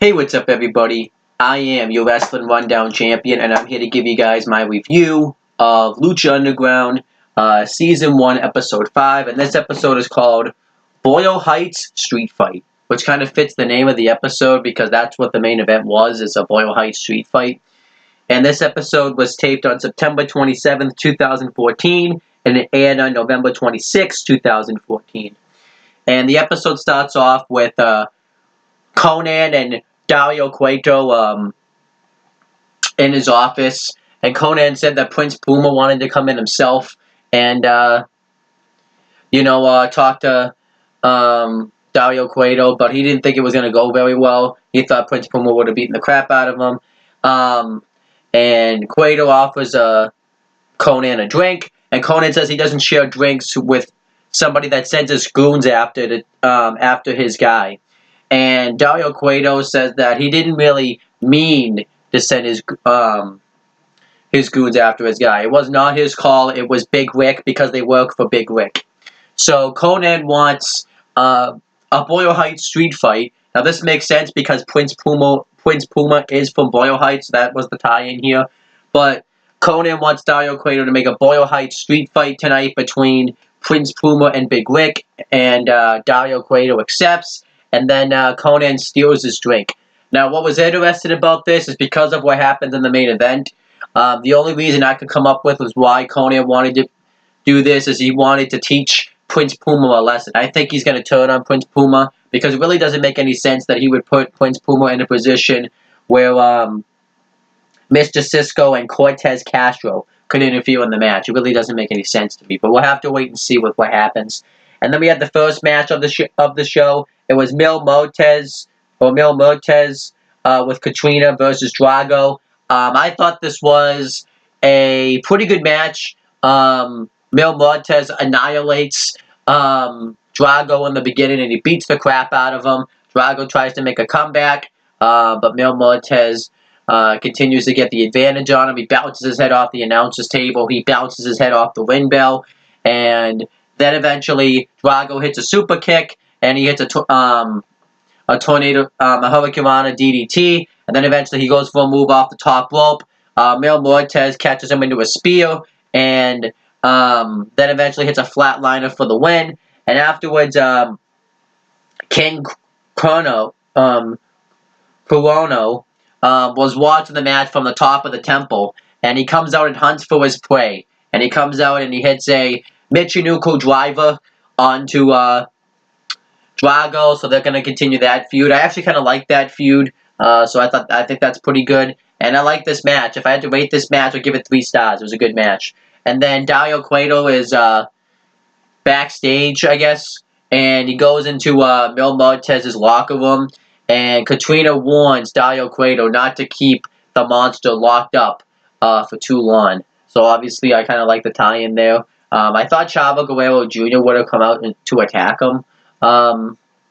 Hey, what's up, everybody? I am your Wrestling Rundown Champion, and I'm here to give you guys my review of Lucha Underground, Season 1, Episode 5, and this episode is called Boyle Heights Street Fight, which kind of fits the name of the episode because that's what the main event was, is a Boyle Heights Street Fight. And this episode was taped on September 27th, 2014, and it aired on November 26th, 2014. And the episode starts off with Conan and Dario Cueto in his office, and Conan said that Prince Puma wanted to come in himself and talk to Dario Cueto, but he didn't think it was going to go very well. He thought Prince Puma would have beaten the crap out of him. And Cueto offers Conan a drink, and Conan says he doesn't share drinks with somebody that sends his goons after his guy. And Dario Cueto says that he didn't really mean to send his goons after his guy. It was not his call. It was Big Rick because they work for Big Rick. So Conan wants a Boyle Heights street fight. Now this makes sense because Prince Puma is from Boyle Heights. So that was the tie-in here. But Conan wants Dario Cueto to make a Boyle Heights street fight tonight between Prince Puma and Big Rick, and Dario Cueto accepts. And then Conan steals his drink. Now, what was interesting about this is because of what happened in the main event. The only reason I could come up with was why Conan wanted to do this is he wanted to teach Prince Puma a lesson. I think he's going to turn on Prince Puma because it really doesn't make any sense that he would put Prince Puma in a position where Mr. Cisco and Cortez Castro could interfere in the match. It really doesn't make any sense to me. But we'll have to wait and see what happens. And then we had the first match of the show. It was Mil Muertes with Katrina versus Drago. I thought this was a pretty good match. Mil Muertes annihilates Drago in the beginning, and he beats the crap out of him. Drago tries to make a comeback, but Mil Muertes continues to get the advantage on him. He bounces his head off the announcer's table. He bounces his head off the ring bell, and then eventually Drago hits a super kick, and he hits a tornado, a Hurricanrana DDT, and then eventually he goes for a move off the top rope. Mil Muertes catches him into a spear, and then eventually hits a flatliner for the win. And afterwards, King Chrono was watching the match from the top of the temple, and he comes out and hunts for his prey. And he comes out and he hits a Michinoku driver onto Drago, so they're going to continue that feud. I actually kind of like that feud, so I think that's pretty good. And I like this match. If I had to rate this match, I'd give it 3 stars. It was a good match. And then Dario Cueto is backstage, I guess, and he goes into Mil Muertes' locker room, and Katrina warns Dario Cueto not to keep the monster locked up for too long. So obviously, I kind of like the tie-in there. I thought Chavo Guerrero Jr. would have come out to attack him,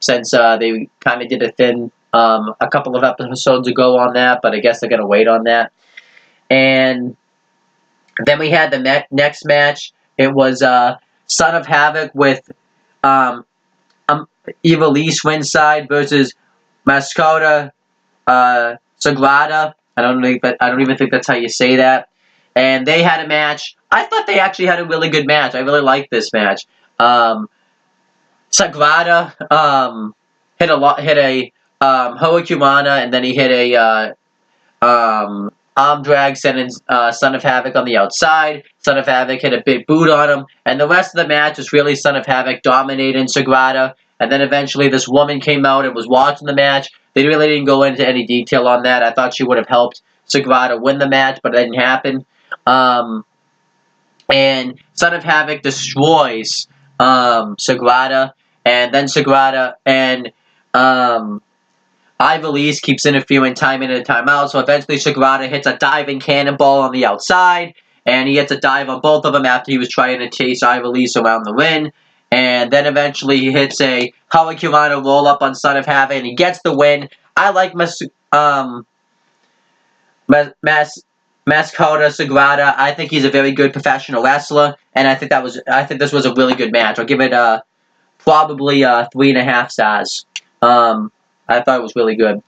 since they kind of did a thing a couple of episodes ago on that, but I guess they're going to wait on that. And then we had the next match. It was Son of Havoc with Ivelisse ringside versus Mascota Sagrada. I don't even think that's how you say that. And they had a match. I thought they actually had a really good match. I really liked this match. Sagrada hit a Hurricanrana, and then he hit a arm drag, sending Son of Havoc on the outside. Son of Havoc hit a big boot on him, and the rest of the match was really Son of Havoc dominating Sagrada. And then eventually this woman came out and was watching the match. They really didn't go into any detail on that. I thought she would have helped Sagrada win the match, but it didn't happen. And Son of Havoc destroys Sagrada, and then Sagrada and Ivelisse keeps interfering time in and time out, so eventually Sagrada hits a diving cannonball on the outside, and he hits a dive on both of them after he was trying to chase Ivelisse around the ring. And then eventually he hits a Hurricanrana roll-up on Son of Havoc, and he gets the win. I like Mascota Sagrada. I think he's a very good professional wrestler, and I think this was a really good match. I'll give it probably 3.5 stars. I thought it was really good.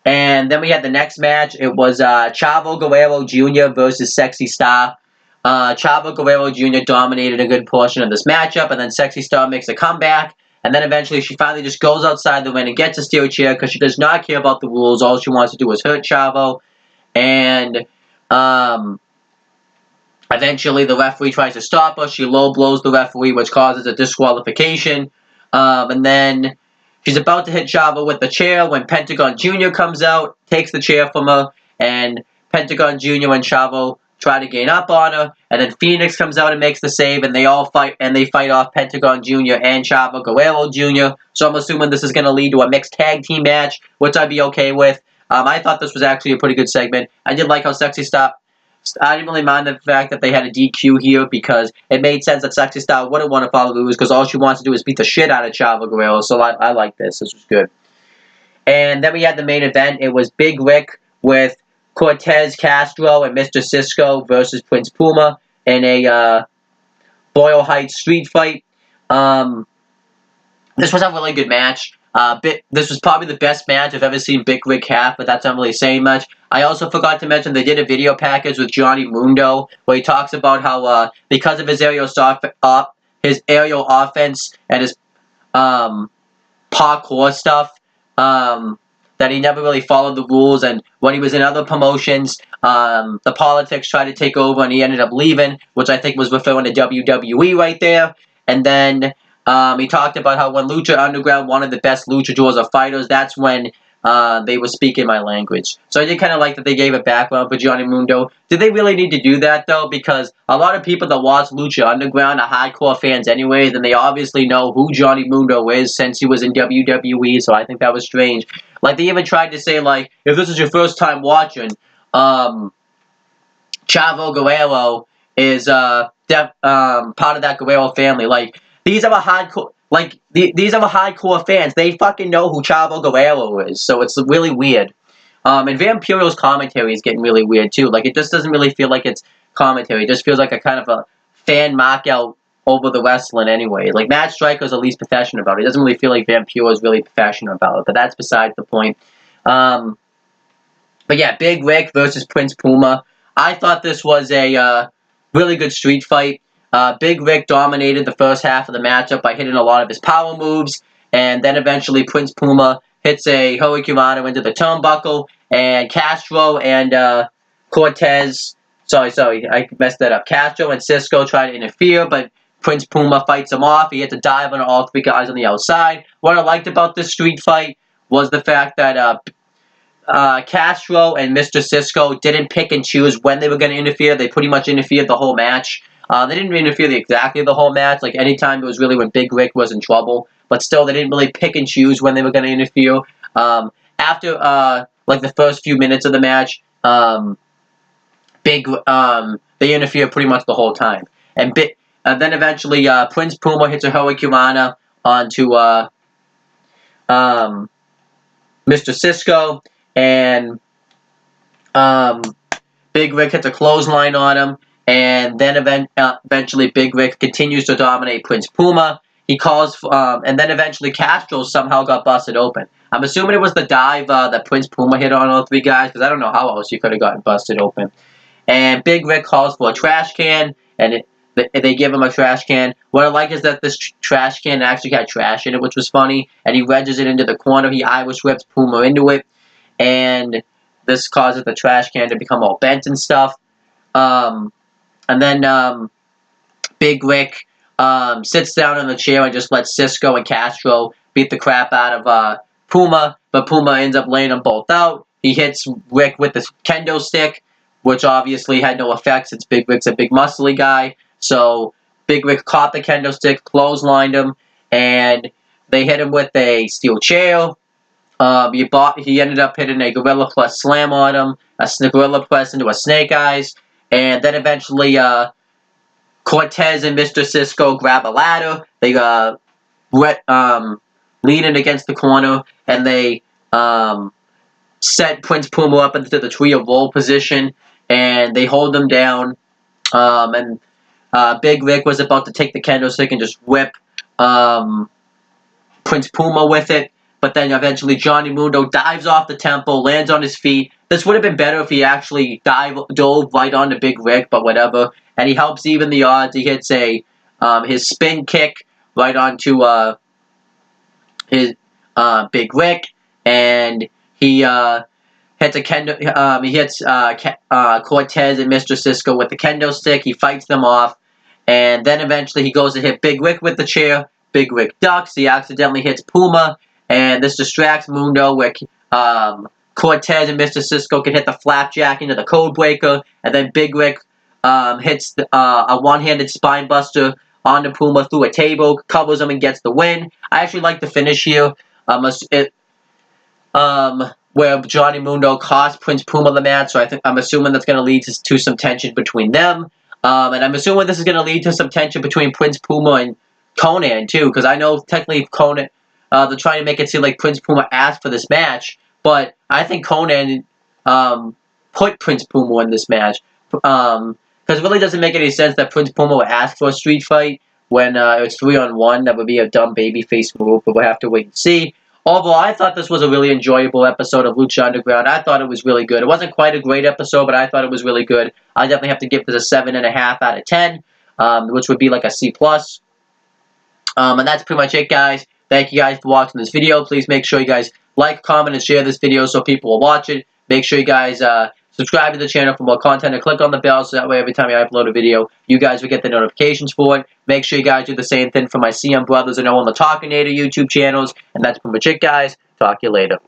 And then we had the next match. It was Chavo Guerrero Jr. versus Sexy Star. Chavo Guerrero Jr. dominated a good portion of this matchup, and then Sexy Star makes a comeback. And then eventually she finally just goes outside the ring and gets a steel chair because she does not care about the rules. All she wants to do is hurt Chavo. And eventually the referee tries to stop her. She low blows the referee, which causes a disqualification. And then she's about to hit Chavo with the chair when Pentagón Jr. comes out, takes the chair from her, and Pentagón Jr. and Chavo try to gain up on her, and then Phoenix comes out and makes the save, and they all fight, and they fight off Pentagón Jr. and Chavo Guerrero Jr., so I'm assuming this is going to lead to a mixed tag team match, which I'd be okay with. I thought this was actually a pretty good segment. I did like how Sexy Star... I didn't really mind the fact that they had a DQ here because it made sense that Sexy Star wouldn't want to follow the rules because all she wants to do is beat the shit out of Chavo Guerrero, so I like this. This was good. And then we had the main event. It was Big Rick with Cortez Castro and Mr. Cisco versus Prince Puma in a Boyle Heights street fight. This was a really good match. This was probably the best match I've ever seen Big Rick have, but that's not really saying much. I also forgot to mention they did a video package with Johnny Mundo where he talks about how because of his aerial offense and his parkour stuff, that he never really followed the rules, and when he was in other promotions, the politics tried to take over, and he ended up leaving, which I think was referring to WWE right there. And then he talked about how when Lucha Underground wanted the best luchadors or fighters, that's when they were speaking my language. So I did kind of like that they gave a background for Johnny Mundo. Did they really need to do that, though? Because a lot of people that watch Lucha Underground are hardcore fans anyways, and they obviously know who Johnny Mundo is since he was in WWE, so I think that was strange. Like, they even tried to say, like, if this is your first time watching, Chavo Guerrero is part of that Guerrero family. Like, these are a hardcore... Like, these are hardcore fans. They fucking know who Chavo Guerrero is, so it's really weird. And Vampiro's commentary is getting really weird, too. Like, it just doesn't really feel like it's commentary. It just feels like a kind of a fan mock-out over the wrestling anyway. Like, Matt Striker's at least passionate about it. It doesn't really feel like Vampiro's really passionate about it, but that's besides the point. But yeah, Big Rick versus Prince Puma. I thought this was a really good street fight. Big Rick dominated the first half of the matchup by hitting a lot of his power moves, and then eventually Prince Puma hits a Hurricanrana into the turnbuckle, and Castro and Cortez, sorry, I messed that up. Castro and Cisco try to interfere, but Prince Puma fights him off. He hits a dive on all three guys on the outside. What I liked about this street fight was the fact that Castro and Mr. Cisco didn't pick and choose when they were going to interfere. They pretty much interfered the whole match. They didn't interfere exactly the whole match. Like, anytime it was really when Big Rick was in trouble. But still, they didn't really pick and choose when they were going to interfere. After, like, the first few minutes of the match, they interfered pretty much the whole time. And then eventually, Prince Puma hits a Hurricanrana onto Mr. Cisco. And Big Rick hits a clothesline on him. And then eventually Big Rick continues to dominate Prince Puma. He calls, and then eventually Castro somehow got busted open. I'm assuming it was the dive that Prince Puma hit on all three guys, because I don't know how else he could have gotten busted open. And Big Rick calls for a trash can, and they give him a trash can. What I like is that this trash can actually had trash in it, which was funny. And he wedges it into the corner. He Irish whips Puma into it. And this causes the trash can to become all bent and stuff. And then Big Rick sits down in the chair and just lets Cisco and Castro beat the crap out of Puma, but Puma ends up laying them both out. He hits Rick with the kendo stick, which obviously had no effect since Big Rick's a big muscly guy. So Big Rick caught the kendo stick, clotheslined him, and they hit him with a steel chair. He ended up hitting a Gorilla Press slam on him, a Gorilla Press into a Snake Eyes. And then eventually, Cortez and Mr. Cisco grab a ladder. They lean it against the corner, and they set Prince Puma up into the tree of woe position, and they hold him down. And Big Rick was about to take the kendo stick and just whip Prince Puma with it, but then eventually Johnny Mundo dives off the temple, lands on his feet. This would have been better if he actually dove right onto Big Rick, but whatever. And he helps even the odds. He hits his spin kick right onto his Big Rick, and he hits a kendo. He hits Cortez and Mr. Cisco with the kendo stick. He fights them off, and then eventually he goes to hit Big Rick with the chair. Big Rick ducks. He accidentally hits Puma, and this distracts Mundo, where Cortez and Mr. Cisco can hit the flapjack into the code breaker, and then Big Rick hits a one-handed spine buster onto Puma through a table, covers him, and gets the win. I actually like the finish here. Where Johnny Mundo cost Prince Puma the match, so I'm assuming that's going to lead to some tension between them. And I'm assuming this is going to lead to some tension between Prince Puma and Konnan, too, because I know technically Konnan, they're trying to make it seem like Prince Puma asked for this match, but I think Konnan put Prince Puma in this match, because it really doesn't make any sense that Prince Puma would ask for a street fight when it was 3-on-1. That would be a dumb babyface move, but we'll have to wait and see. Overall, I thought this was a really enjoyable episode of Lucha Underground. I thought it was really good. It wasn't quite a great episode, but I thought it was really good. I definitely have to give this a 7.5 out of 10, which would be like a C+. And that's pretty much it, guys. Thank you guys for watching this video. Please make sure you guys like, comment, and share this video so people will watch it. Make sure you guys subscribe to the channel for more content and click on the bell so that way every time I upload a video, you guys will get the notifications for it. Make sure you guys do the same thing for my CM Brothers and Owen the Talkinator YouTube channels. And that's pretty much it, guys. Talk to you later.